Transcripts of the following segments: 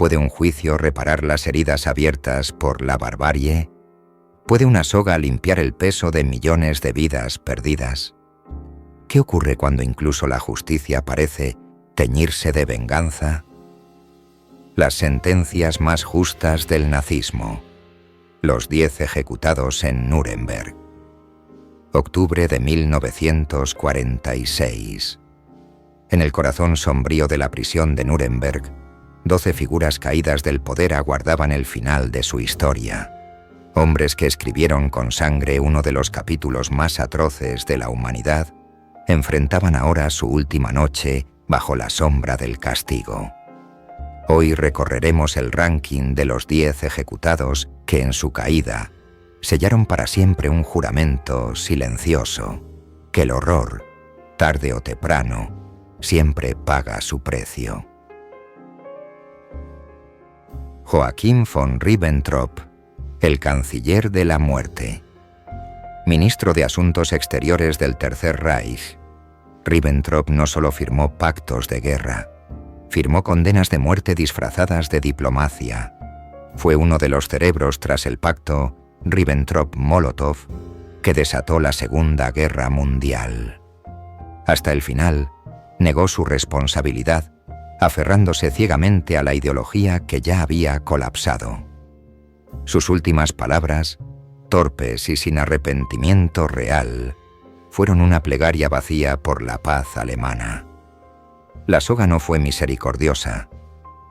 ¿Puede un juicio reparar las heridas abiertas por la barbarie? ¿Puede una soga limpiar el peso de millones de vidas perdidas? ¿Qué ocurre cuando incluso la justicia parece teñirse de venganza? Las sentencias más justas del nazismo. Los 10 ejecutados en Nuremberg. Octubre de 1946. En el corazón sombrío de la prisión de Nuremberg, 12 figuras caídas del poder aguardaban el final de su historia. Hombres que escribieron con sangre uno de los capítulos más atroces de la humanidad, enfrentaban ahora su última noche bajo la sombra del castigo. Hoy recorreremos el ranking de los 10 ejecutados que en su caída sellaron para siempre un juramento silencioso, que el horror, tarde o temprano, siempre paga su precio. Joachim von Ribbentrop, el canciller de la muerte. Ministro de Asuntos Exteriores del Tercer Reich, Ribbentrop no solo firmó pactos de guerra, firmó condenas de muerte disfrazadas de diplomacia. Fue uno de los cerebros tras el pacto Ribbentrop-Molotov que desató la Segunda Guerra Mundial. Hasta el final, negó su responsabilidad, aferrándose ciegamente a la ideología que ya había colapsado. Sus últimas palabras, torpes y sin arrepentimiento real, fueron una plegaria vacía por la paz alemana. La soga no fue misericordiosa.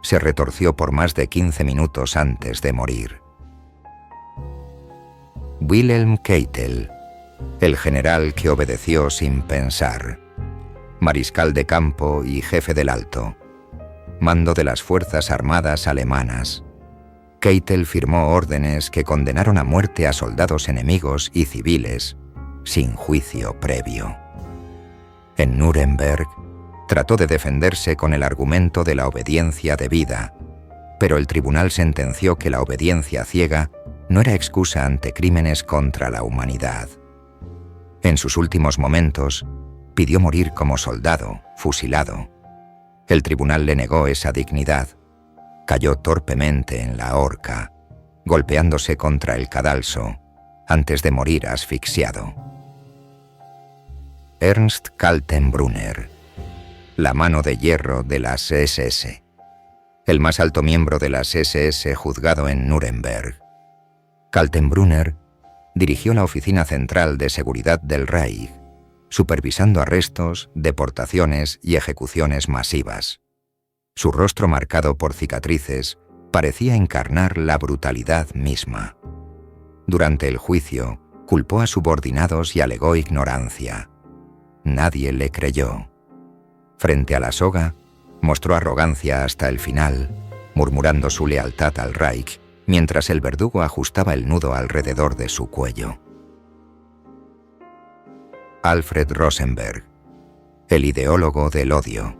Se retorció por más de 15 minutos antes de morir. Wilhelm Keitel, el general que obedeció sin pensar. Mariscal de campo y jefe del Alto. Mando de las Fuerzas Armadas alemanas. Keitel firmó órdenes que condenaron a muerte a soldados enemigos y civiles, sin juicio previo. En Nuremberg, trató de defenderse con el argumento de la obediencia debida, pero el tribunal sentenció que la obediencia ciega no era excusa ante crímenes contra la humanidad. En sus últimos momentos, pidió morir como soldado, fusilado. El tribunal le negó esa dignidad. Cayó torpemente en la horca, golpeándose contra el cadalso, antes de morir asfixiado. Ernst Kaltenbrunner, la mano de hierro de las SS. El más alto miembro de las SS juzgado en Nuremberg. Kaltenbrunner dirigió la Oficina Central de Seguridad del Reich, supervisando arrestos, deportaciones y ejecuciones masivas. Su rostro marcado por cicatrices parecía encarnar la brutalidad misma. Durante el juicio, culpó a subordinados y alegó ignorancia. Nadie le creyó. Frente a la soga, mostró arrogancia hasta el final, murmurando su lealtad al Reich, mientras el verdugo ajustaba el nudo alrededor de su cuello. Alfred Rosenberg, el ideólogo del odio,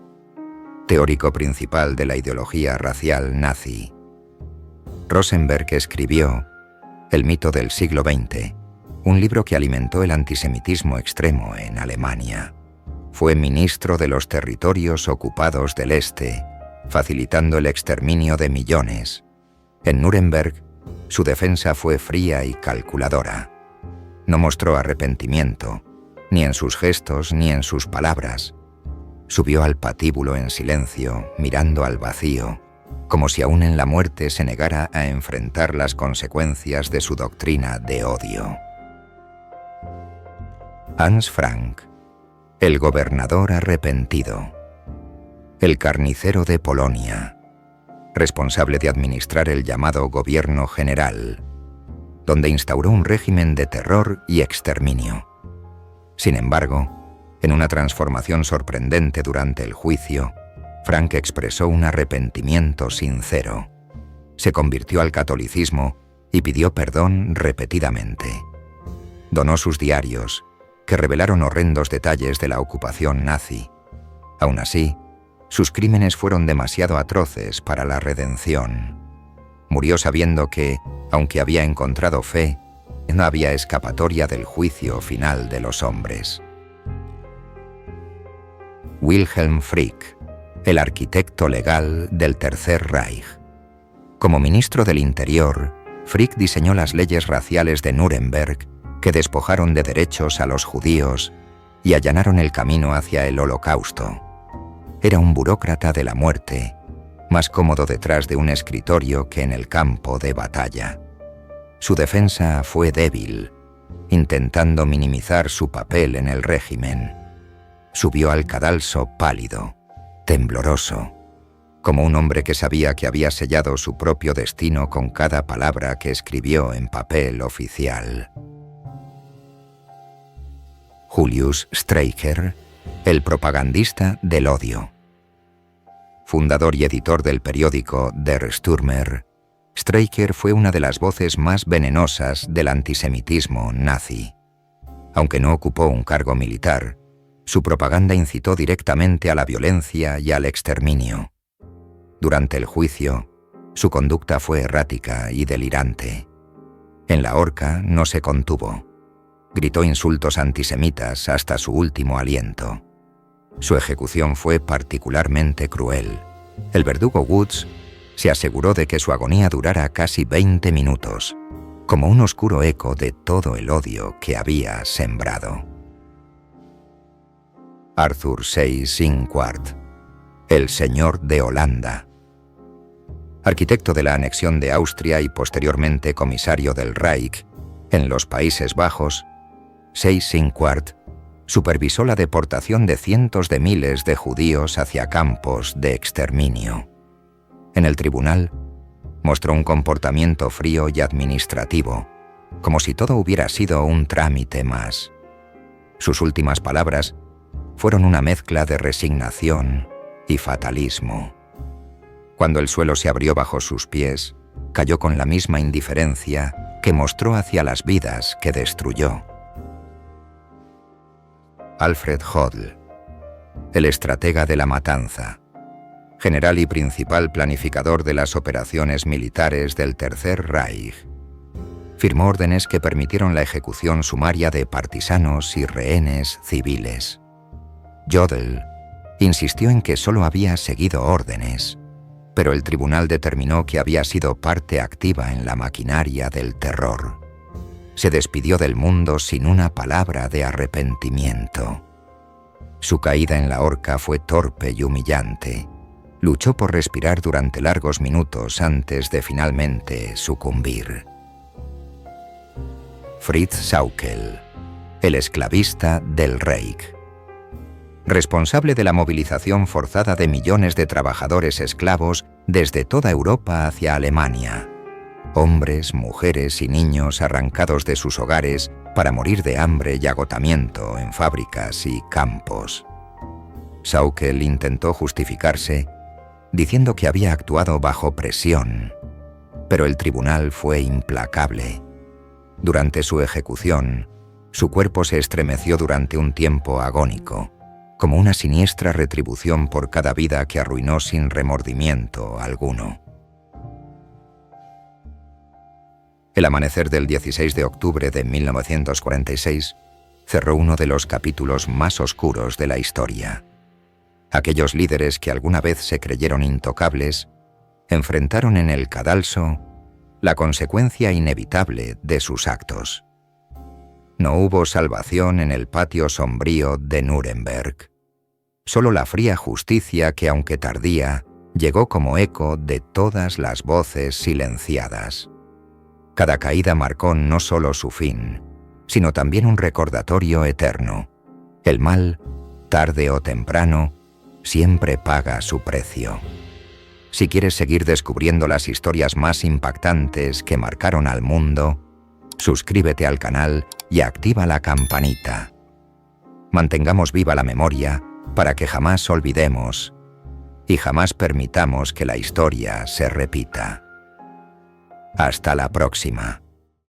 teórico principal de la ideología racial nazi. Rosenberg escribió El mito del siglo XX, un libro que alimentó el antisemitismo extremo en Alemania. Fue ministro de los territorios ocupados del Este, facilitando el exterminio de millones. En Nuremberg, su defensa fue fría y calculadora. No mostró arrepentimiento, ni en sus gestos ni en sus palabras. Subió al patíbulo en silencio, mirando al vacío, como si aún en la muerte se negara a enfrentar las consecuencias de su doctrina de odio. Hans Frank, el gobernador arrepentido. El carnicero de Polonia, responsable de administrar el llamado Gobierno General, donde instauró un régimen de terror y exterminio. Sin embargo, en una transformación sorprendente durante el juicio, Frank expresó un arrepentimiento sincero. Se convirtió al catolicismo y pidió perdón repetidamente. Donó sus diarios, que revelaron horrendos detalles de la ocupación nazi. Aún así, sus crímenes fueron demasiado atroces para la redención. Murió sabiendo que, aunque había encontrado fe, no había escapatoria del juicio final de los hombres. Wilhelm Frick, el arquitecto legal del Tercer Reich. Como ministro del Interior, Frick diseñó las leyes raciales de Nuremberg que despojaron de derechos a los judíos y allanaron el camino hacia el Holocausto. Era un burócrata de la muerte, más cómodo detrás de un escritorio que en el campo de batalla. Su defensa fue débil, intentando minimizar su papel en el régimen. Subió al cadalso pálido, tembloroso, como un hombre que sabía que había sellado su propio destino con cada palabra que escribió en papel oficial. Julius Streicher, el propagandista del odio. Fundador y editor del periódico Der Stürmer, Streicher fue una de las voces más venenosas del antisemitismo nazi. Aunque no ocupó un cargo militar, su propaganda incitó directamente a la violencia y al exterminio. Durante el juicio, su conducta fue errática y delirante. En la horca no se contuvo. Gritó insultos antisemitas hasta su último aliento. Su ejecución fue particularmente cruel. El verdugo Woods se aseguró de que su agonía durara casi 20 minutos, como un oscuro eco de todo el odio que había sembrado. Arthur Seyss-Inquart, el señor de Holanda. Arquitecto de la anexión de Austria y posteriormente comisario del Reich en los Países Bajos, Seyss-Inquart supervisó la deportación de cientos de miles de judíos hacia campos de exterminio. En el tribunal, mostró un comportamiento frío y administrativo, como si todo hubiera sido un trámite más. Sus últimas palabras fueron una mezcla de resignación y fatalismo. Cuando el suelo se abrió bajo sus pies, cayó con la misma indiferencia que mostró hacia las vidas que destruyó. Alfred Hodel, el estratega de la matanza, general y principal planificador de las operaciones militares del Tercer Reich, firmó órdenes que permitieron la ejecución sumaria de partisanos y rehenes civiles. Jodl insistió en que solo había seguido órdenes, pero el tribunal determinó que había sido parte activa en la maquinaria del terror. Se despidió del mundo sin una palabra de arrepentimiento. Su caída en la horca fue torpe y humillante. Luchó por respirar durante largos minutos antes de finalmente sucumbir. Fritz Sauckel, el esclavista del Reich. Responsable de la movilización forzada de millones de trabajadores esclavos desde toda Europa hacia Alemania. Hombres, mujeres y niños arrancados de sus hogares para morir de hambre y agotamiento en fábricas y campos. Sauckel intentó justificarse diciendo que había actuado bajo presión, pero el tribunal fue implacable. Durante su ejecución, su cuerpo se estremeció durante un tiempo agónico, como una siniestra retribución por cada vida que arruinó sin remordimiento alguno. El amanecer del 16 de octubre de 1946 cerró uno de los capítulos más oscuros de la historia. Aquellos líderes que alguna vez se creyeron intocables enfrentaron en el cadalso la consecuencia inevitable de sus actos. No hubo salvación en el patio sombrío de Nuremberg. Solo la fría justicia que, aunque tardía, llegó como eco de todas las voces silenciadas. Cada caída marcó no solo su fin, sino también un recordatorio eterno. El mal, tarde o temprano, siempre paga su precio. Si quieres seguir descubriendo las historias más impactantes que marcaron al mundo, suscríbete al canal y activa la campanita. Mantengamos viva la memoria para que jamás olvidemos y jamás permitamos que la historia se repita. Hasta la próxima.